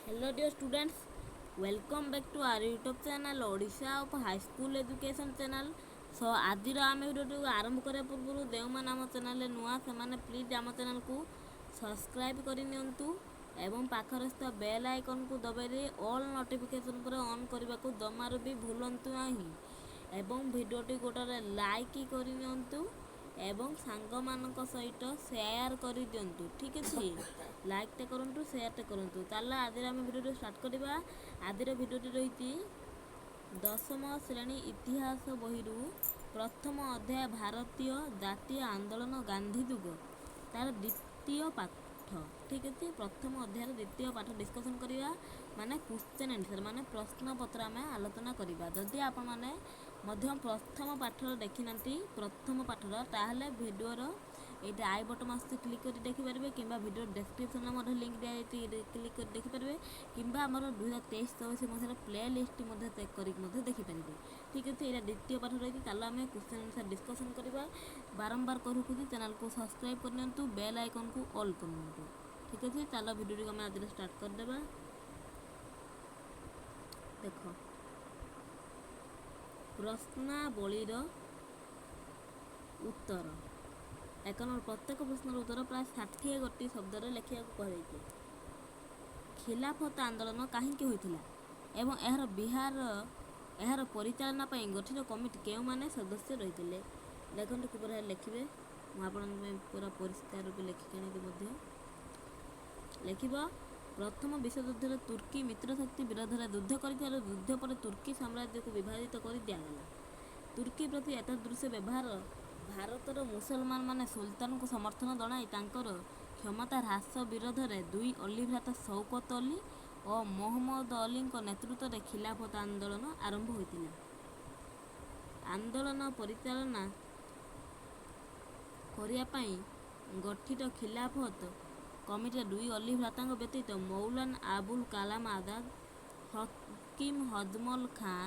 Hello dear students, welcome back to our YouTube channel Odisha of High School Education channel. So ଆଜିର ଆମେ ଭିଡ଼ିଓଟିକୁ ଆରମ୍ଭ କରିବା ପୂର୍ବରୁ ଯେଉଁମାନେ ଆମ ଚ୍ୟାନେଲରେ ନୂଆ ସେମାନେ ପ୍ଲିଜ୍ ଆମ ଚ୍ୟାନେଲକୁ ସବସ୍କ୍ରାଇବ୍ କରିନିଅନ୍ତୁ ଏବଂ ପାଖରେ ଥିବା ବେଲ୍ ଆଇକନ୍କୁ ଦବାଇ ଅଲ୍ ନୋଟିଫିକେସନ୍ ଉପରେ ଅନ୍ କରିବାକୁ ଜମାରୁ ବି ଭୁଲନ୍ତୁ ନାହିଁ ଏବଂ ଭିଡ଼ିଓଟି ଗୋଟାରେ ଲାଇକ୍ କରିନିଅନ୍ତୁ ଏବଂ ସାଙ୍ଗମାନଙ୍କ ସହିତ ସେୟାର କରିଦିଅନ୍ତୁ। ଠିକ୍ ଅଛି, ଲାଇକ୍ଟେ କରନ୍ତୁ, ସେୟାରଟେ କରନ୍ତୁ। ତାହେଲେ ଆଜିର ଆମେ ଭିଡ଼ିଓଟି ଷ୍ଟାର୍ଟ କରିବା। ଆଜିର ଭିଡ଼ିଓଟି ରହିଛି ଦଶମ ଶ୍ରେଣୀ ଇତିହାସ ବହିରୁ ପ୍ରଥମ ଅଧ୍ୟାୟ ଭାରତୀୟ ଜାତୀୟ ଆନ୍ଦୋଳନ ଗାନ୍ଧୀ ଯୁଗ, ତାର ଦ୍ୱିତୀୟ ପାଠ। ଠିକ୍ ଅଛି, ପ୍ରଥମ ଅଧ୍ୟାୟର ଦ୍ୱିତୀୟ ପାଠ ଡିସ୍କସନ୍ କରିବା, ମାନେ କ୍ୱେଶ୍ଚନ୍ ଆନ୍ସର୍, ମାନେ ପ୍ରଶ୍ନପତ୍ର ଆମେ ଆଲୋଚନା କରିବା। ଯଦି ଆପଣମାନେ ମଧ୍ୟ ପ୍ରଥମ ପାଠର ଦେଖିନାହାନ୍ତି ପ୍ରଥମ ପାଠର, ତାହେଲେ ଭିଡ଼ିଓର ଏଇଟା ଆଇ ବଟନ୍ ଆସୁଛି, କ୍ଲିକ୍ କରି ଦେଖିପାରିବେ, କିମ୍ବା ଭିଡ଼ିଓ ଡେସ୍କ୍ରିପ୍ସନ୍ରେ ମଧ୍ୟ ଲିଙ୍କ୍ ଦିଆଯାଇଛି, କ୍ଲିକ୍ କରି ଦେଖିପାରିବେ, କିମ୍ବା ଆମର 2023-24 ମସିହାର ପ୍ଲେ ଲିଷ୍ଟ ମଧ୍ୟ ଚେକ୍ କରିକି ମଧ୍ୟ ଦେଖିପାରିବେ। ଠିକ୍ ଅଛି, ଏଇଟା ଦ୍ୱିତୀୟ ପାଠ ରହିଛି। ତାହେଲେ ଆମେ କ୍ୱେଶ୍ଚନ୍ ଆନ୍ସର୍ ଡିସ୍କସନ୍ କରିବା। ବାରମ୍ବାର କହୁଛି ଚ୍ୟାନେଲକୁ ସବସ୍କ୍ରାଇବ୍ କରିନିଅନ୍ତୁ, ବେଲ୍ ଆଇକନ୍କୁ ଅଲ୍ କରିନିଅନ୍ତୁ। ଠିକ୍ ଅଛି, ଚାଲ ଭିଡ଼ିଓଟିକୁ ଆମେ ଆଜିର ଷ୍ଟାର୍ଟ କରିଦେବା। ଦେଖ, ପ୍ରଶ୍ନାବଳୀର ଉତ୍ତର। ଏକ ନମ୍ବର, ପ୍ରତ୍ୟେକ ପ୍ରଶ୍ନର ଉତ୍ତର ପ୍ରାୟ 60 ଗୋଟି ଶବ୍ଦରେ ଲେଖିବାକୁ କୁହାଯାଇଛି। ଖିଲାଫତ ଆନ୍ଦୋଳନ କାହିଁକି ହୋଇଥିଲା ଏବଂ ଏହାର ପରିଚାଳନା ପାଇଁ ଗଠିତ କମିଟି କେଉଁମାନେ ସଦସ୍ୟ ରହିଥିଲେ? ଦେଖନ୍ତୁ କିପରି ଲେଖିବେ, ମୁଁ ଆପଣଙ୍କ ପାଇଁ ପୁରା ପରିଷ୍କାର ରୂପେ ଲେଖିକି ଆଣିବି ମଧ୍ୟ। ଲେଖିବ, ପ୍ରଥମ ବିଶ୍ୱଯୁଦ୍ଧରେ ତୁର୍କୀ ମିତ୍ରଶକ୍ତି ବିରୋଧରେ ଯୁଦ୍ଧ କରିଥିବାରୁ ଯୁଦ୍ଧ ପରେ ତୁର୍କୀ ସାମ୍ରାଜ୍ୟକୁ ବିଭାଜିତ କରି ଦିଆଗଲା। ତୁର୍କୀ ପ୍ରତି ଏତଦୃଶ ବ୍ୟବହାର ଭାରତର ମୁସଲମାନମାନେ ସୁଲତାନଙ୍କୁ ସମର୍ଥନ ଜଣାଇ ତାଙ୍କର କ୍ଷମତା ହ୍ରାସ ବିରୋଧରେ ଦୁଇ ଅଲି ଭ୍ରାତା ଶୌକତ ଅଲି ଓ ମହମ୍ମଦ ଅଲିଙ୍କ ନେତୃତ୍ୱରେ ଖିଲାଫତ ଆନ୍ଦୋଳନ ଆରମ୍ଭ ହୋଇଥିଲା। ଆନ୍ଦୋଳନ ପରିଚାଳନା କରିବା ପାଇଁ ଗଠିତ ଖିଲାଫତ କମିଟିରେ ଦୁଇ ଅଲି ଭ୍ରାତାଙ୍କ ବ୍ୟତୀତ ମୌଲାନା ଆବୁଲ କାଲାମ ଆଜାଦ, ହକିମ ହଜମଲ ଖାଁ,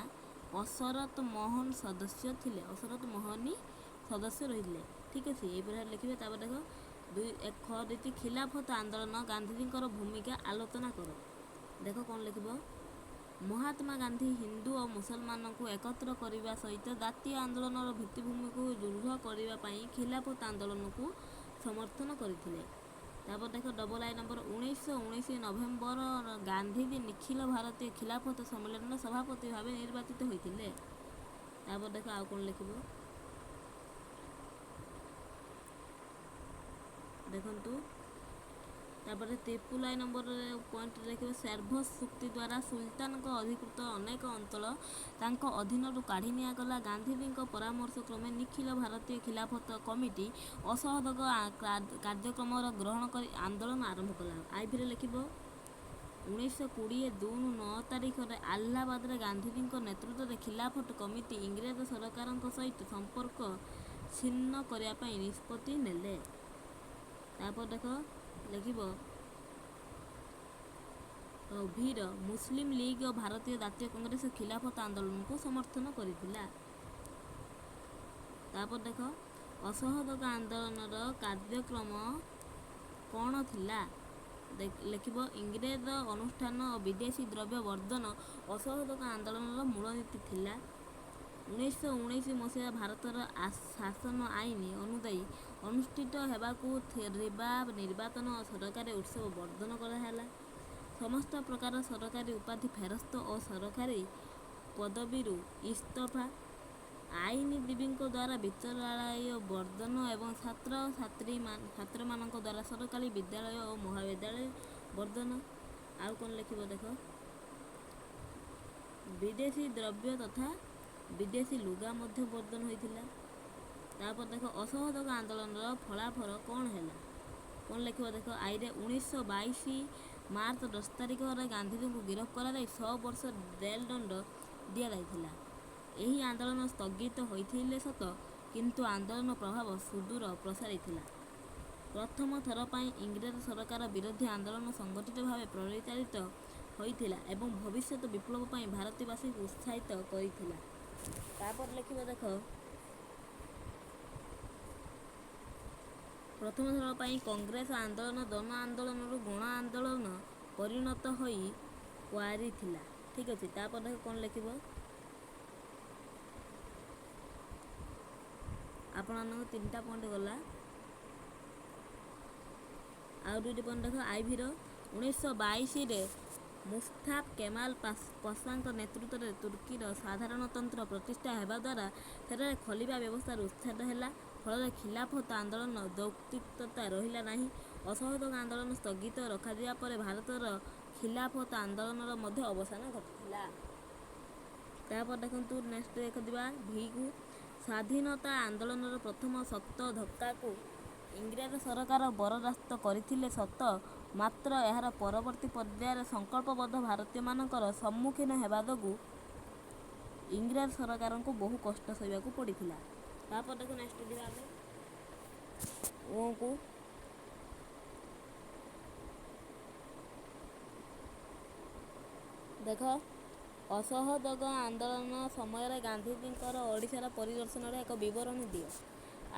ଅଶରତ ମୋହନ ସଦସ୍ୟ ଥିଲେ। ଅଶରତ ମୋହନୀ ସଦସ୍ୟ ରହିଥିଲେ। ଠିକ୍ ଅଛି, ଏହିପରି ଲେଖିବେ। ତାପରେ ଦେଖ, ଖ ଦେଇଛି ଖିଲାଫତ ଆନ୍ଦୋଳନ ଗାନ୍ଧୀଜୀଙ୍କର ଭୂମିକା ଆଲୋଚନା କର। ଦେଖ କ'ଣ ଲେଖିବ, ମହାତ୍ମା ଗାନ୍ଧୀ ହିନ୍ଦୁ ଓ ମୁସଲମାନଙ୍କୁ ଏକତ୍ର କରିବା ସହିତ ଜାତୀୟ ଆନ୍ଦୋଳନର ଭିତ୍ତିଭୂମିକୁ ଦୃଢ଼ କରିବା ପାଇଁ ଖିଲାଫତ ଆନ୍ଦୋଳନକୁ ସମର୍ଥନ କରିଥିଲେ। ତାପରେ ଦେଖ, ଡବଲ ଆଇ ନମ୍ବର, 1919 ନଭେମ୍ବର ଗାନ୍ଧୀଜୀ ନିଖିଳ ଭାରତୀୟ ଖିଲାଫତ ସମ୍ମିଳନୀର ସଭାପତି ଭାବେ ନିର୍ବାଚିତ ହୋଇଥିଲେ। ତାପରେ ଦେଖ, ଆଉ କ'ଣ ଲେଖିବ, ଦେଖନ୍ତୁ। ତାପରେ ତ୍ରିପୁଲ ଆଇ ନମ୍ବରରେ ପଏଣ୍ଟରେ ଲେଖିବ, ସେଭ୍ରସ୍ ଚୁକ୍ତି ଦ୍ୱାରା ସୁଲତାନଙ୍କ ଅଧିକୃତ ଅନେକ ଅଞ୍ଚଳ ତାଙ୍କ ଅଧୀନରୁ କାଢ଼ି ନିଆଗଲା। ଗାନ୍ଧୀଜୀଙ୍କ ପରାମର୍ଶ କ୍ରମେ ନିଖିଳ ଭାରତୀୟ ଖିଲାଫତ କମିଟି ଅସହଯୋଗ କାର୍ଯ୍ୟକ୍ରମର ଗ୍ରହଣ କରି ଆନ୍ଦୋଳନ ଆରମ୍ଭ କଲା। ଆଇଭିରେ ଲେଖିବ, 1920 ଜୁନ 9 ତାରିଖରେ ଆହ୍ଲାବାଦରେ ଗାନ୍ଧୀଜୀଙ୍କ ନେତୃତ୍ୱରେ ଖିଲାଫତ କମିଟି ଇଂରେଜ ସରକାରଙ୍କ ସହିତ ସମ୍ପର୍କ ଛିନ୍ନ କରିବା ପାଇଁ ନିଷ୍ପତ୍ତି ନେଲେ। ତାପରେ ଦେଖ, ଲେଖିବ, ଭିର ମୁସଲିମ ଲିଗ୍ ଓ ଭାରତୀୟ ଜାତୀୟ କଂଗ୍ରେସ ଖିଲାଫତ ଆନ୍ଦୋଳନକୁ ସମର୍ଥନ କରିଥିଲା। ତାପରେ ଦେଖ, ଅସହଯୋଗ ଆନ୍ଦୋଳନର କାର୍ଯ୍ୟକ୍ରମ କ'ଣ ଥିଲା? ଲେଖିବ, ଇଂରେଜ ଅନୁଷ୍ଠାନ ଓ ବିଦେଶୀ ଦ୍ରବ୍ୟ ବର୍ଜନ ଅସହଯୋଗ ଆନ୍ଦୋଳନର ମୂଳ ନୀତି ଥିଲା। 1919 ମସିହା ଭାରତର ଶାସନ ଆଇନ ଅନୁଯାୟୀ ଅନୁଷ୍ଠିତ ହେବାକୁ ଥିବା ନିର୍ବାଚନ ଓ ସରକାରୀ ଉତ୍ସବ ବର୍ଜନ କରାହେଲା। ସମସ୍ତ ପ୍ରକାର ସରକାରୀ ଉପାଧି ଫେରସ୍ତ ଓ ସରକାରୀ ପଦବୀରୁ ଇସ୍ତଫା, ଆଇନଜୀବୀଙ୍କ ଦ୍ୱାରା ବିଚାରାଳୟ ବର୍ଜନ ଏବଂ ଛାତ୍ରମାନଙ୍କ ଦ୍ୱାରା ସରକାରୀ ବିଦ୍ୟାଳୟ ଓ ମହାବିଦ୍ୟାଳୟ ବର୍ଜନ। ଆଉ କ'ଣ ଲେଖିବ, ଦେଖ, ବିଦେଶୀ ଦ୍ରବ୍ୟ ତଥା ବିଦେଶୀ ଲୁଗା ମଧ୍ୟ ବର୍ଜନ ହୋଇଥିଲା। ତାପରେ ଦେଖ, ଅସହଯୋଗ ଆନ୍ଦୋଳନର ଫଳାଫଳ କ'ଣ ହେଲା? କ'ଣ ଲେଖିବ, ଦେଖ, ଆଇରେ 1922 ମାର୍ଚ୍ଚ 10 ତାରିଖରେ ଗାନ୍ଧୀଜୀଙ୍କୁ ଗିରଫ କରାଯାଇ 6 ବର୍ଷ ଜେଲ୍ ଦଣ୍ଡ ଦିଆଯାଇଥିଲା। ଏହି ଆନ୍ଦୋଳନ ସ୍ଥଗିତ ହୋଇଥିଲେ ସତ, କିନ୍ତୁ ଆନ୍ଦୋଳନ ପ୍ରଭାବ ସୁଦୂର ପ୍ରସାରିଥିଲା। ପ୍ରଥମ ଥର ପାଇଁ ଇଂରେଜ ସରକାର ବିରୋଧୀ ଆନ୍ଦୋଳନ ସଂଗଠିତ ଭାବେ ପରିଚାଳିତ ହୋଇଥିଲା ଏବଂ ଭବିଷ୍ୟତ ବିପ୍ଳବ ପାଇଁ ଭାରତବାସୀଙ୍କୁ ଉତ୍ସାହିତ କରିଥିଲା। ତାପରେ ଲେଖିବ, ଦେଖ, ପ୍ରଥମ ଥର ପାଇଁ କଂଗ୍ରେସ ଆନ୍ଦୋଳନ ଜନ ଆନ୍ଦୋଳନରୁ ଗଣ ଆନ୍ଦୋଳନ ପରିଣତ ହୋଇ ପାରିଥିଲା। ଠିକ୍ ଅଛି, ତାପରେ କ'ଣ ଲେଖିବ? ଆପଣମାନଙ୍କ 3ଟା ପଏଣ୍ଟ ଗଲା। ଆଉ 2ଟି ପଏଣ୍ଟ ଦେଖ। ଆଇଭିର 1922ରେ ମୁସ୍ତାଫା କେମାଲ ପାଶାଙ୍କ ନେତୃତ୍ୱରେ ତୁର୍କୀର ସାଧାରଣତନ୍ତ୍ର ପ୍ରତିଷ୍ଠା ହେବା ଦ୍ୱାରା ସେଠାରେ ଖଲିଫା ବ୍ୟବସ୍ଥାର ଉଚ୍ଛେଦ ହେଲା। ଫଳରେ ଖିଲାଫତ ଆନ୍ଦୋଳନ ଯୌକ୍ତିକତା ରହିଲା ନାହିଁ। ଅସହଯୋଗ ଆନ୍ଦୋଳନ ସ୍ଥଗିତ ରଖାଯିବା ପରେ ଭାରତର ଖିଲାଫତ ଆନ୍ଦୋଳନର ମଧ୍ୟ ଅବସାନ ଘଟିଥିଲା। ତାପରେ ଦେଖନ୍ତୁ ନେକ୍ସଟ ଦେଖିବା ଭିକୁ। ସ୍ୱାଧୀନତା ଆନ୍ଦୋଳନର ପ୍ରଥମ ଶକ୍ତ ଧକ୍କାକୁ ଇଂରେଜ ସରକାର ବରଦାସ୍ତ କରିଥିଲେ ସତ, ମାତ୍ର ଏହାର ପରବର୍ତ୍ତୀ ପର୍ଯ୍ୟାୟରେ ସଂକଳ୍ପବଦ୍ଧ ଭାରତୀୟମାନଙ୍କର ସମ୍ମୁଖୀନ ହେବା ଯୋଗୁଁ ଇଂରେଜ ସରକାରଙ୍କୁ ବହୁ କଷ୍ଟ ସହିବାକୁ ପଡ଼ିଥିଲା। ତାପରେ ଦେଖ ନେକ୍ସଟ ଯିବା ଆମେ ଓକୁ। ଦେଖ, ଅସହଯୋଗ ଆନ୍ଦୋଳନ ସମୟରେ ଗାନ୍ଧୀଜୀଙ୍କର ଓଡ଼ିଶାର ପରିଦର୍ଶନର ଏକ ବିବରଣୀ ଦିଅ।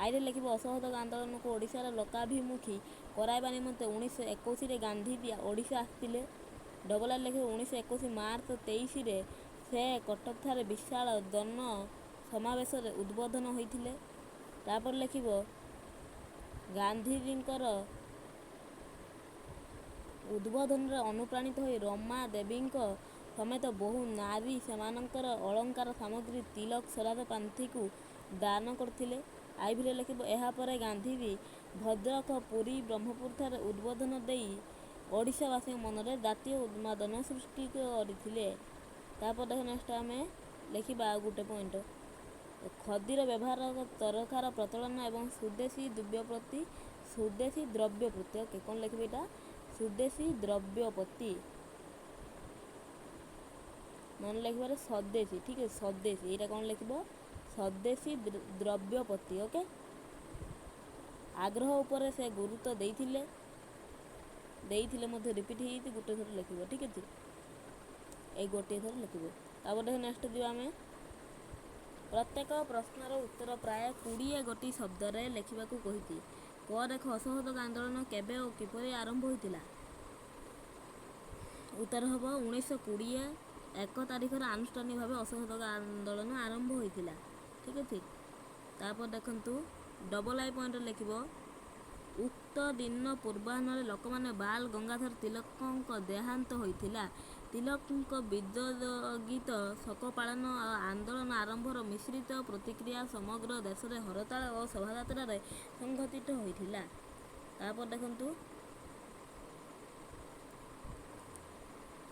ଆଇରେ ଲେଖିବ ଅସହଯୋଗ ଆନ୍ଦୋଳନକୁ ଓଡ଼ିଶାର ଲୋକାଭିମୁଖୀ କରାଇବା ନିମନ୍ତେ 1921ରେ ଗାନ୍ଧୀଜୀ ଓଡ଼ିଶା ଆସିଥିଲେ। ଡବଲ ଆଇ ଲେଖିବ 1921 ମାର୍ଚ୍ଚ 23ରେ ସେ କଟକଠାରେ ବିଶାଳ ଜନ ସମାବେଶରେ ଉଦ୍ବୋଧନ ହୋଇଥିଲେ। ତାପରେ ଲେଖିବ ଗାନ୍ଧୀଜୀଙ୍କର ଉଦ୍ବୋଧନରେ ଅନୁପ୍ରାଣିତ ହୋଇ ରମା ଦେବୀଙ୍କ ସମେତ ବହୁ ନାରୀ ସେମାନଙ୍କର ଅଳଙ୍କାର ସାମଗ୍ରୀ ତିଲକ ସ୍ୱରାଜ ପାଣ୍ଠିକୁ ଦାନ କରିଥିଲେ। ଆଇଭିରେ ଲେଖିବ ଏହାପରେ ଗାନ୍ଧୀଜୀ ଭଦ୍ରକ, ପୁରୀ, ବ୍ରହ୍ମପୁରଠାରେ ଉଦ୍ବୋଧନ ଦେଇ ଓଡ଼ିଶାବାସୀଙ୍କ ମନରେ ଜାତୀୟ ଉନ୍ମାଦନା ସୃଷ୍ଟି କରିଥିଲେ। ତାପରେ ଦେଖ ନେକ୍ସଟ ଆମେ ଲେଖିବା ଆଉ ଗୋଟେ ପଏଣ୍ଟ, ଖଦୀର ବ୍ୟବହାର, ଚରଖାର ପ୍ରଚଳନ ଏବଂ ସ୍ୱଦେଶୀ ଦ୍ରବ୍ୟପ୍ରତି। ଓକେ, କ'ଣ ଲେଖିବେ ଏଇଟା? ସ୍ୱଦେଶୀ ଦ୍ରବ୍ୟପତି, ମନେ ଲେଖିବାରେ ସ୍ୱଦେଶୀ। ଠିକ୍ ଅଛି, ସ୍ୱଦେଶୀ, ଏଇଟା କ'ଣ ଲେଖିବ? ସ୍ୱଦେଶୀ ଦ୍ରବ୍ୟପତି। ଓକେ, ଆଗ୍ରହ ଉପରେ ସେ ଗୁରୁତ୍ୱ ଦେଇଥିଲେ ମଧ୍ୟ ରିପିଟ୍ ହେଇଯାଇଛି, ଗୋଟେ ଥର ଲେଖିବ। ଠିକ୍ ଅଛି, ଏଇ ଗୋଟିଏ ଥର ଲେଖିବ। ତାପରେ ନେକ୍ସଟ ଯିବା ଆମେ ପ୍ରତ୍ୟେକ ପ୍ରଶ୍ନର ଉତ୍ତର ପ୍ରାୟ 20 ଗୋଟି ଶବ୍ଦରେ ଲେଖିବାକୁ କହିଛି। କ ଦେଖ ଅସହଯୋଗ ଆନ୍ଦୋଳନ କେବେ ଓ କିପରି ଆରମ୍ଭ ହୋଇଥିଲା? ଉତ୍ତର ହେବ 1920 1 ତାରିଖରେ ଆନୁଷ୍ଠାନିକ ଭାବେ ଅସହଯୋଗ ଆନ୍ଦୋଳନ ଆରମ୍ଭ ହୋଇଥିଲା। ଠିକ୍ ଅଛି, ତାପରେ ଦେଖନ୍ତୁ ଡବଲ ଆଇ ପଏଣ୍ଟରେ ଲେଖିବ ଉକ୍ତ ଦିନ ପୂର୍ବାହ୍ନରେ ଲୋକମାନେ ବାଲ ଗଙ୍ଗାଧର ତିଲକଙ୍କ ଦେହାନ୍ତ ହୋଇଥିଲା। ତିଲକଙ୍କ ବିଦୋଗୀତ ଶୋକ ପାଳନ ଓ ଆନ୍ଦୋଳନ ଆରମ୍ଭର ମିଶ୍ରିତ ପ୍ରତିକ୍ରିୟା ସମଗ୍ର ଦେଶରେ ହରତାଳ ଓ ଶୋଭାଯାତ୍ରାରେ ସଂଘଟିତ ହୋଇଥିଲା। ତାପରେ ଦେଖନ୍ତୁ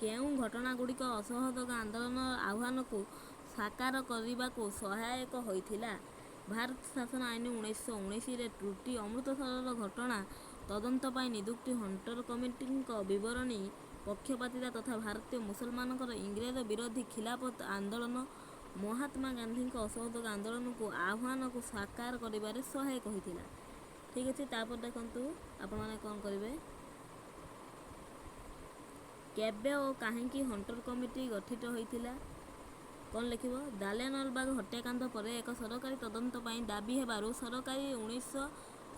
କେଉଁ ଘଟଣାଗୁଡ଼ିକ ଅସହଯୋଗ ଆନ୍ଦୋଳନର ଆହ୍ୱାନକୁ ସାକାର କରିବାକୁ ସହାୟକ ହୋଇଥିଲା? ଭାରତ ଶାସନ ଆଇନ 1919ରେ ତ୍ରୁଟି, ଅମୃତସରର ଘଟଣା ତଦନ୍ତ ପାଇଁ ନିଯୁକ୍ତି, ହଣ୍ଟର କମିଟିଙ୍କ ବିବରଣୀ, ପକ୍ଷପାତିତା ତଥା ଭାରତୀୟ ମୁସଲମାନଙ୍କର ଇଂରେଜ ବିରୋଧୀ ଖିଲାଫତ ଆନ୍ଦୋଳନ ମହାତ୍ମା ଗାନ୍ଧୀଙ୍କ ଅସହଯୋଗ ଆନ୍ଦୋଳନକୁ ଆହ୍ୱାନକୁ ସାକାର କରିବାରେ ସହାୟକ ହୋଇଥିଲା। ଠିକ୍ ଅଛି, ତାପରେ ଦେଖନ୍ତୁ ଆପଣମାନେ କ'ଣ କରିବେ? କେବେ ଓ କାହିଁକି ହଣ୍ଟର କମିଟି ଗଠିତ ହୋଇଥିଲା? କ'ଣ ଲେଖିବ? ଜାଲିଆନୱାଲାବାଗ ହତ୍ୟାକାଣ୍ଡ ପରେ ଏକ ସରକାରୀ ତଦନ୍ତ ପାଇଁ ଦାବି ହେବାରୁ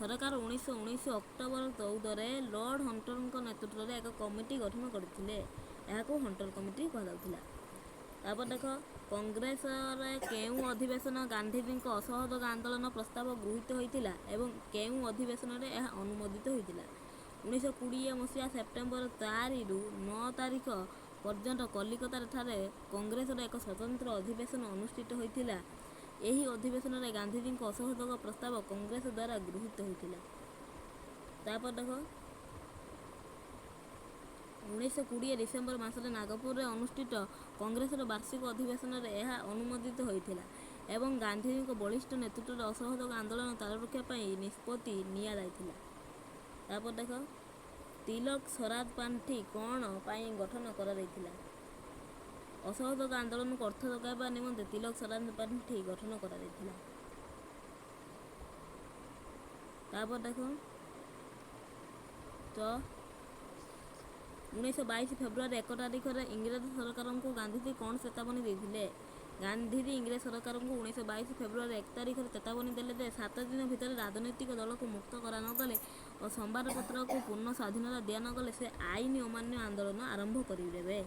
ସରକାର 1919 ଅକ୍ଟୋବର 14ରେ ଲର୍ଡ଼ ହଣ୍ଟରଙ୍କ ନେତୃତ୍ୱରେ ଏକ କମିଟି ଗଠନ କରିଥିଲେ। ଏହାକୁ ହଣ୍ଟର କମିଟି କୁହାଯାଉଥିଲା। ତାପରେ ଦେଖ କଂଗ୍ରେସର କେଉଁ ଅଧିବେଶନ ଗାନ୍ଧୀଜୀଙ୍କ ଅସହଯୋଗ ଆନ୍ଦୋଳନ ପ୍ରସ୍ତାବ ଗୃହୀତ ହୋଇଥିଲା ଏବଂ କେଉଁ ଅଧିବେଶନରେ ଏହା ଅନୁମୋଦିତ ହୋଇଥିଲା? 1920 ମସିହା ସେପ୍ଟେମ୍ବର 4ରୁ 9 ତାରିଖ ପର୍ଯ୍ୟନ୍ତ କଲିକତାଠାରେ କଂଗ୍ରେସର ଏକ ସ୍ୱତନ୍ତ୍ର ଅଧିବେଶନ ଅନୁଷ୍ଠିତ ହୋଇଥିଲା। ଏହି ଅଧିବେଶନରେ ଗାନ୍ଧୀଜୀଙ୍କ ଅସହଯୋଗ ପ୍ରସ୍ତାବ କଂଗ୍ରେସ ଦ୍ୱାରା ଗୃହୀତ ହୋଇଥିଲା। ତାପରେ ଦେଖ 1920 ଡିସେମ୍ବର ମାସରେ ନାଗପୁରରେ ଅନୁଷ୍ଠିତ କଂଗ୍ରେସର ବାର୍ଷିକ ଅଧିବେଶନରେ ଏହା ଅନୁମୋଦିତ ହୋଇଥିଲା ଏବଂ ଗାନ୍ଧୀଜୀଙ୍କ ବଳିଷ୍ଠ ନେତୃତ୍ୱରେ ଅସହଯୋଗ ଆନ୍ଦୋଳନ ଚାଲୁ ରଖିବା ପାଇଁ ନିଷ୍ପତ୍ତି ନିଆଯାଇଥିଲା। ତାପରେ ଦେଖ ତିଲକ ସ୍ୱରାଜ ପାଣ୍ଠି କ'ଣ ପାଇଁ ଗଠନ କରାଯାଇଥିଲା? ଅସହଯୋଗ ଆନ୍ଦୋଳନକୁ ଅର୍ଥ ଯୋଗାଇବା ନିମନ୍ତେ ତିଲକ ସ୍ୱରାଜ ପାଣ୍ଠି ଗଠନ କରାଯାଇଥିଲା। ତାପରେ ଦେଖ 1922 ଫେବୃଆରୀ 1 ତାରିଖରେ ଇଂରେଜ ସରକାରଙ୍କୁ ଗାନ୍ଧୀଜୀ କ'ଣ ଚେତାବନୀ ଦେଇଥିଲେ? ଗାନ୍ଧୀଜୀ ଇଂରେଜ ସରକାରଙ୍କୁ 1922 ଫେବୃଆରୀ 1 ତାରିଖରେ ଚେତାବନୀ ଦେଲେ ଯେ 7 ଦିନ ଭିତରେ ରାଜନୈତିକ ଦଳକୁ ମୁକ୍ତ କରା ନଗଲେ ଓ ସମ୍ବାଦପତ୍ରକୁ ପୂର୍ଣ୍ଣ ସ୍ୱାଧୀନତା ଦିଆନଗଲେ ସେ ଆଇନ ଅମାନ୍ୟ ଆନ୍ଦୋଳନ ଆରମ୍ଭ କରିଦେବେ।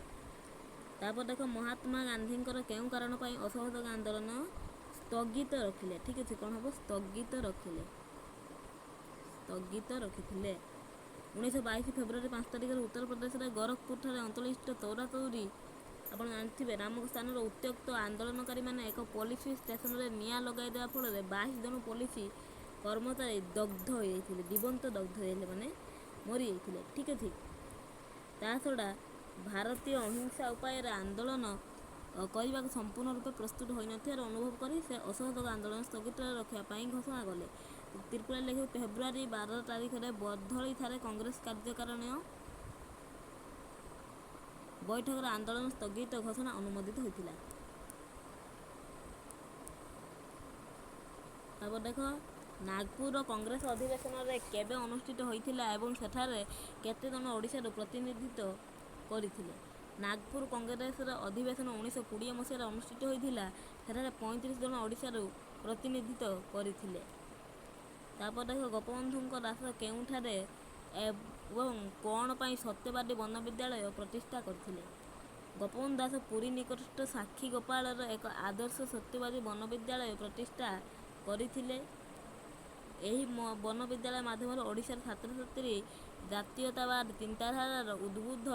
ତାପରେ ଦେଖ ମହାତ୍ମା ଗାନ୍ଧୀଙ୍କର କେଉଁ କାରଣ ପାଇଁ ଅସହଯୋଗ ଆନ୍ଦୋଳନ ସ୍ଥଗିତ ରଖିଲେ? ଠିକ୍ ଅଛି, କ'ଣ ହେବ? ସ୍ଥଗିତ ରଖିଥିଲେ। 1922 ଫେବୃଆରୀ 5 ତାରିଖରେ ଉତ୍ତରପ୍ରଦେଶରେ ଗୋରଖପୁରଠାରେ 39-ଚଉରାଚଉରୀ ଆପଣ ଜାଣିଥିବେ ନାମକ ସ୍ଥାନର ଉତ୍ତ୍ୟକ୍ତ ଆନ୍ଦୋଳନକାରୀମାନେ ଏକ ପୋଲିସ ଷ୍ଟେସନରେ ନିଆଁ ଲଗାଇଦେବା ଫଳରେ 22 ଜଣ ପୋଲିସ କର୍ମଚାରୀ ଦଗ୍ଧ ହୋଇଯାଇଥିଲେ, ଜୀବନ୍ତ ଦଗ୍ଧ ହୋଇଯାଇଥିଲେ, ମାନେ ମରିଯାଇଥିଲେ। ଠିକ୍ ଅଛି। ତା ଛଡ଼ା ଭାରତୀୟ ଅହିଂସା ଉପାୟରେ ଆନ୍ଦୋଳନ କରିବାକୁ ସମ୍ପୂର୍ଣ୍ଣ ରୂପେ ପ୍ରସ୍ତୁତ ହୋଇନଥିବାର ଅନୁଭବ କରି ସେ ଅସହଯୋଗ ଆନ୍ଦୋଳନ ସ୍ଥଗିତ ରଖିବା ପାଇଁ ଘୋଷଣା କଲେ। ତ୍ରିପୁରାରେ ଲେଖିବ ଫେବୃଆରୀ 12 ତାରିଖରେ ବର୍ଦ୍ଧଳିଠାରେ କଂଗ୍ରେସ କାର୍ଯ୍ୟକାରିଣୀ ବୈଠକରେ ଆନ୍ଦୋଳନ ସ୍ଥଗିତ ଘୋଷଣା ଅନୁମୋଦିତ ହୋଇଥିଲା। ତାପରେ ଦେଖ ନାଗପୁର କଂଗ୍ରେସ ଅଧିବେଶନରେ କେବେ ଅନୁଷ୍ଠିତ ହୋଇଥିଲା ଏବଂ ସେଠାରେ କେତେ ଜଣ ଓଡ଼ିଶାରୁ ପ୍ରତିନିଧିତ୍ୱ କରିଥିଲେ? ନାଗପୁର କଂଗ୍ରେସର ଅଧିବେଶନ 1920 ମସିହାରେ ଅନୁଷ୍ଠିତ ହୋଇଥିଲା। ସେଠାରେ 35 ଜଣ ଓଡ଼ିଶାରୁ ପ୍ରତିନିଧିତ୍ୱ କରିଥିଲେ। ତାପରେ ଦେଖ ଗୋପବନ୍ଧୁଙ୍କ ଦାସ କେଉଁଠାରେ ଏବଂ କ'ଣ ପାଇଁ ସତ୍ୟବାଦୀ ବନବିଦ୍ୟାଳୟ ପ୍ରତିଷ୍ଠା କରିଥିଲେ? ଗୋପବନ୍ଧୁ ଦାସ ପୁରୀ ନିକଟସ୍ଥ ସାକ୍ଷୀଗୋପାଳରେ ଏକ ଆଦର୍ଶ ସତ୍ୟବାଦୀ ବନବିଦ୍ୟାଳୟ ପ୍ରତିଷ୍ଠା କରିଥିଲେ। ଏହି ବନବିଦ୍ୟାଳୟ ମାଧ୍ୟମରେ ଓଡ଼ିଶାର ଛାତ୍ରଛାତ୍ରୀ ଜାତୀୟତାବାଦ ଚିନ୍ତାଧାରାର ଉଦ୍ବୁଦ୍ଧ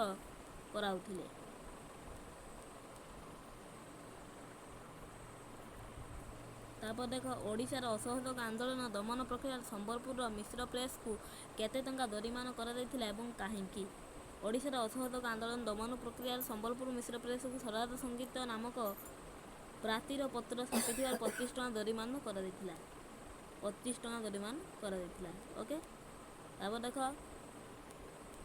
କରାଉଥିଲେ। ତାପରେ ଦେଖ ଓଡ଼ିଶାର ଅସହଯୋଗ ଆନ୍ଦୋଳନ ଦମନ ପ୍ରକ୍ରିୟାରେ ସମ୍ବଲପୁରର ମିଶ୍ର ପ୍ରେସକୁ କେତେ ଟଙ୍କା ଜରିମାନା କରାଯାଇଥିଲା ଏବଂ କାହିଁକି? ଓଡ଼ିଶାର ଅସହଯୋଗ ଆନ୍ଦୋଳନ ଦମନ ପ୍ରକ୍ରିୟାରେ ସମ୍ବଲପୁର ମିଶ୍ର ପ୍ରେସକୁ ସ୍ୱରାଜ ସଙ୍ଗୀତ ନାମକ ପ୍ରାଚୀର ପତ୍ର ଛାପିଥିବାରୁ 25 ଟଙ୍କା ଜରିମାନା କରାଯାଇଥିଲା। 25 ଟଙ୍କା ଜରିମାନା କରାଯାଇଥିଲା। ଓକେ। ତାପରେ ଦେଖ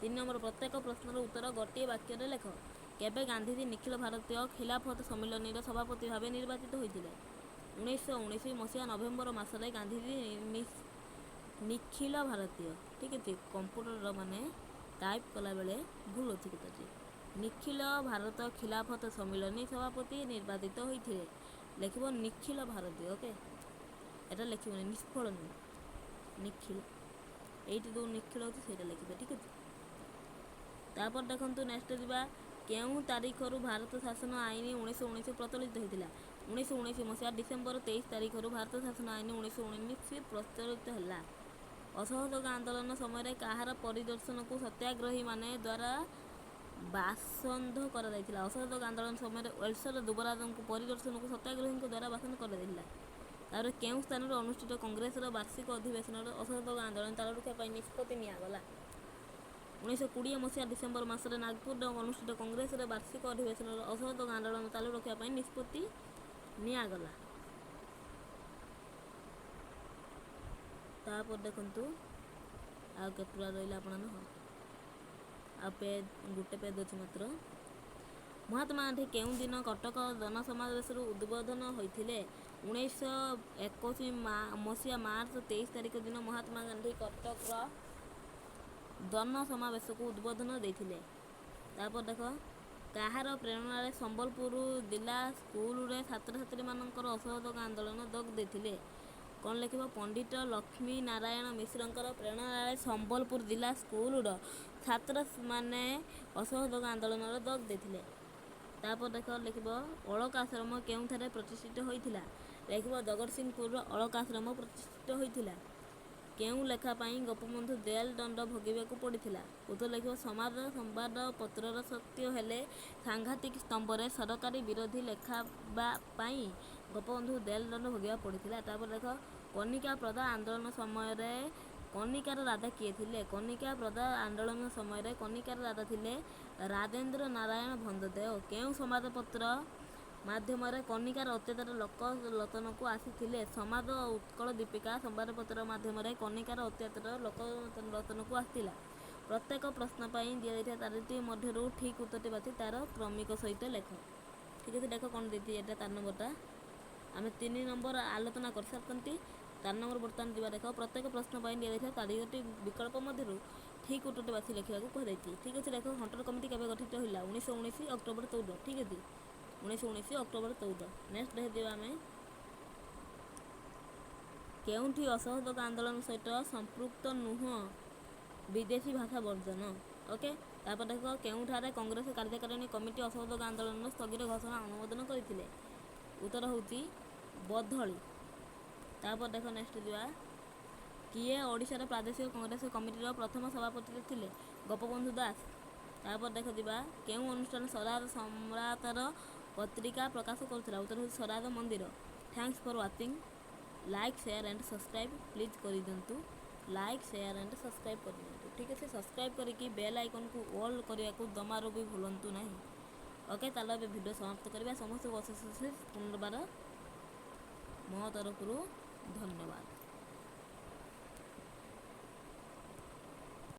3 ନମ୍ବର ପ୍ରତ୍ୟେକ ପ୍ରଶ୍ନର ଉତ୍ତର ଗୋଟିଏ ବାକ୍ୟରେ ଲେଖ। କେବେ ଗାନ୍ଧିଜୀ ନିଖିଳ ଭାରତୀୟ ଖିଲାଫତ ସମ୍ମିଳନୀର ସଭାପତି ଭାବେ ନିର୍ବାଚିତ ହୋଇଥିଲେ? 1919 ମସିହା ନଭେମ୍ବର ମାସରେ ଗାନ୍ଧିଜୀ ନିଖିଳ ଭାରତୀୟ, ଠିକ୍ ଅଛି, କମ୍ପ୍ୟୁଟର ମାନେ ଟାଇପ୍ କଲାବେଳେ ଭୁଲ ଅଛି କେତେ ଅଛି। ନିଖିଳ ଭାରତ ଖିଲାଫତ ସମ୍ମିଳନୀ ସଭାପତି ନିର୍ବାଚିତ ହୋଇଥିଲେ। ଲେଖିବ ନିଖିଳ ଭାରତୀୟ। ଓକେ, এটা ଲେଖିବନି, ନିଷ୍ଫଳ ନୁହେଁ, ନିଖିଳ। ଏଇଠି ଯେଉଁ ନିଖିଳ ଅଛି ସେଇଟା ଲେଖିବେ, ଠିକ୍ ଅଛି। ତାପରେ ଦେଖନ୍ତୁ ନେକ୍ସଟ ଯିବା। କେଉଁ ତାରିଖରୁ ଭାରତ ଶାସନ ଆଇନ 1919 ପ୍ରଚଳିତ ହୋଇଥିଲା? 1919 ମସିହା ଡିସେମ୍ବର 23 ତାରିଖରୁ ଭାରତ ଶାସନ ଆଇନ 1919 ପ୍ରଚଳିତ ହେଲା। ଅସହଯୋଗ ଆନ୍ଦୋଳନ ସମୟରେ କାହାର ପରିଦର୍ଶନକୁ ସତ୍ୟାଗ୍ରହୀମାନେ ଦ୍ୱାରା ବାସନ୍ଦ କରାଯାଇଥିଲା? ଅସହଯୋଗ ଆନ୍ଦୋଳନ ସମୟରେ ୱେଲ୍ସର ଯୁବରାଜଙ୍କୁ ପରିଦର୍ଶନକୁ ସତ୍ୟାଗ୍ରହୀଙ୍କ ଦ୍ୱାରା ବାସନ୍ଦ କରାଯାଇଥିଲା। ତାପରେ କେଉଁ ସ୍ଥାନରେ ଅନୁଷ୍ଠିତ କଂଗ୍ରେସର ବାର୍ଷିକ ଅଧିବେଶନରେ ଅସହଯୋଗ ଆନ୍ଦୋଳନ ଚାଲୁ ରଖିବା ପାଇଁ ନିଷ୍ପତ୍ତି ନିଆଗଲା? 1920 ମସିହା ଡିସେମ୍ବର ମାସରେ ନାଗପୁରରେ ଅନୁଷ୍ଠିତ କଂଗ୍ରେସର ବାର୍ଷିକ ଅଧିବେଶନରେ ଅସହଯୋଗ ଆନ୍ଦୋଳନ ଚାଲୁ ରଖିବା ପାଇଁ ନିଷ୍ପତ୍ତି ନିଆଗଲା। ତାପରେ ଦେଖନ୍ତୁ ଆଉ କେତେଟା ରହିଲା ଆପଣଙ୍କର, ଆଉ ଗୋଟେ ପେଜ୍ ଅଛି ମାତ୍ର। ମହାତ୍ମା ଗାନ୍ଧୀ କେଉଁ ଦିନ କଟକ ଜନସମାବେଶରୁ ଉଦ୍ବୋଧନ ହୋଇଥିଲେ? 1921 ମସିହା ମାର୍ଚ୍ଚ 23 ତାରିଖ ଦିନ ମହାତ୍ମା ଗାନ୍ଧୀ କଟକର ଜନସମାବେଶକୁ ଉଦ୍ବୋଧନ ଦେଇଥିଲେ। ତାପରେ ଦେଖ କାହାର ପ୍ରେରଣାରେ ସମ୍ବଲପୁର ଜିଲ୍ଲା ସ୍କୁଲରେ ଛାତ୍ରଛାତ୍ରୀମାନଙ୍କର ଅସହଯୋଗ ଆନ୍ଦୋଳନ ଯୋଗ ଦେଇଥିଲେ? କ'ଣ ଲେଖିବ? ପଣ୍ଡିତ ଲକ୍ଷ୍ମୀ ନାରାୟଣ ମିଶ୍ରଙ୍କର ପ୍ରେରଣାରେ ସମ୍ବଲପୁର ଜିଲ୍ଲା ସ୍କୁଲର ଛାତ୍ରମାନେ ଅସହଯୋଗ ଆନ୍ଦୋଳନରେ ଯୋଗ ଦେଇଥିଲେ। ତାପରେ ଦେଖ ଲେଖିବ ଅଳକାଶ୍ରମ କେଉଁଠାରେ ପ୍ରତିଷ୍ଠିତ ହୋଇଥିଲା? ଲେଖିବ ଜଗତସିଂହପୁରର ଅଳକାଶ୍ରମ ପ୍ରତିଷ୍ଠିତ ହୋଇଥିଲା। କେଉଁ ଲେଖା ପାଇଁ ଗୋପବନ୍ଧୁ ଜେଲ୍ ଦଣ୍ଡ ଭୋଗିବାକୁ ପଡ଼ିଥିଲା? ଉତ୍ତର ଲେଖିବ ସମାଜ ସମ୍ବାଦପତ୍ରର ସତ୍ୟ ହେଲେ ସାଂଘାତିକ ସ୍ତମ୍ଭରେ ସରକାରୀ ବିରୋଧୀ ଲେଖାବା ପାଇଁ ଗୋପବନ୍ଧୁ ଜେଲ୍ ଦଣ୍ଡ ଭୋଗିବାକୁ ପଡ଼ିଥିଲା। ତାପରେ ଦେଖ କନିକା ପ୍ରଜା ଆନ୍ଦୋଳନ ସମୟରେ କନିକାର ରାଜା କିଏ ଥିଲେ? କନିକା ପ୍ରଜା ଆନ୍ଦୋଳନ ସମୟରେ କନିକାର ରାଜା ଥିଲେ ରାଜେନ୍ଦ୍ର ନାରାୟଣ ଭଞ୍ଜଦେଓ। କେଉଁ ସମ୍ବାଦପତ୍ର ମାଧ୍ୟମରେ କନିକାର ଅତ୍ୟାଚାର ଲୋକଲୋଚନକୁ ଆସିଥିଲେ? ସମାଜ ଓ ଉତ୍କଳ ଦୀପିକା ସମ୍ବାଦପତ୍ର ମାଧ୍ୟମରେ କନିକାର ଅତ୍ୟାଚାର ଲୋକଲୋଚନକୁ ଆସିଥିଲା। ପ୍ରତ୍ୟେକ ପ୍ରଶ୍ନ ପାଇଁ ଦିଆଯାଇଥିବା ଚାରିଟି ମଧ୍ୟରୁ ଠିକ୍ ଉତ୍ତରଟି ବାଛି ତାର କ୍ରମିକ ସହିତ ଲେଖ। ଠିକ୍ ଅଛି, ଦେଖ କ'ଣ ଦେଇଛି ଏଇଟା 4 ନମ୍ବରଟା। ଆମେ 3 ନମ୍ବର ଆଲୋଚନା କରିସାରିଛନ୍ତି। 4 ନମ୍ବର ବର୍ତ୍ତମାନ ଯିବା। ଦେଖ ପ୍ରତ୍ୟେକ ପ୍ରଶ୍ନ ପାଇଁ ଦିଆଯାଇଥିବା 4ଟି ବିକଳ୍ପ ମଧ୍ୟରୁ ଠିକ୍ ଉତ୍ତରଟି ବାଛି ଲେଖିବାକୁ କୁହାଯାଇଛି। ଠିକ୍ ଅଛି, ଦେଖ ହଣ୍ଟର କମିଟି କେବେ ଗଠିତ ହେଲା? 1919 ଅକ୍ଟୋବର 14। ଠିକ୍ ଅଛି, 1919 ଅକ୍ଟୋବର 14। ନେକ୍ସଟ ଯିବା ଆମେ। କେଉଁଠି ଅସହଯୋଗ ଆନ୍ଦୋଳନ ସହିତ ସମ୍ପୃକ୍ତ ନୁହଁ ବିଦେଶୀ ଭାଷା ବର୍ଜନ। ଓକେ, ତାପରେ ଦେଖ କେଉଁଠାରେ କଂଗ୍ରେସ କାର୍ଯ୍ୟକାରିଣୀ କମିଟି ଅସହଯୋଗ ଆନ୍ଦୋଳନର ସ୍ଥଗିତ ଘୋଷଣା ଅନୁମୋଦନ କରିଥିଲେ? ଉତ୍ତର ହେଉଛି ବଧଳି। ତାପରେ ଦେଖ ନେକ୍ସଟ ଯିବା, କିଏ ଓଡ଼ିଶାର ପ୍ରାଦେଶିକ କଂଗ୍ରେସ କମିଟିର ପ୍ରଥମ ସଭାପତି ଥିଲେ? ଗୋପବନ୍ଧୁ ଦାସ। ତାପରେ ଦେଖ ଯିବା, କେଉଁ ଅନୁଷ୍ଠାନ ସ୍ୱରାଜ ସମ୍ରାଟର ପତ୍ରିକା ପ୍ରକାଶ କରୁଥିଲା? ଉତ୍ତର ହେଉଛି ସ୍ୱରାଜ ମନ୍ଦିର। Thanks for watching. Like share and subscribe please କରିଦିଅନ୍ତୁ। ଲାଇକ୍ ସେୟାର ଆଣ୍ଡ ସବସ୍କ୍ରାଇବ୍ କରିଦିଅନ୍ତୁ। ଠିକ୍ ଅଛି, ସବସ୍କ୍ରାଇବ୍ କରିକି ବେଲ୍ ଆଇକନ୍କୁ ଅଲ୍ କରିବାକୁ ଜମାରୁ ବି ଭୁଲନ୍ତୁ ନାହିଁ। ଓକେ, ତାହେଲେ ଏବେ ଭିଡ଼ିଓ ସମାପ୍ତ କରିବା। ସମସ୍ତଙ୍କୁ ଅଶେଷ ପୁନର୍ବାର ମୋ ତରଫରୁ ଧନ୍ୟବାଦ।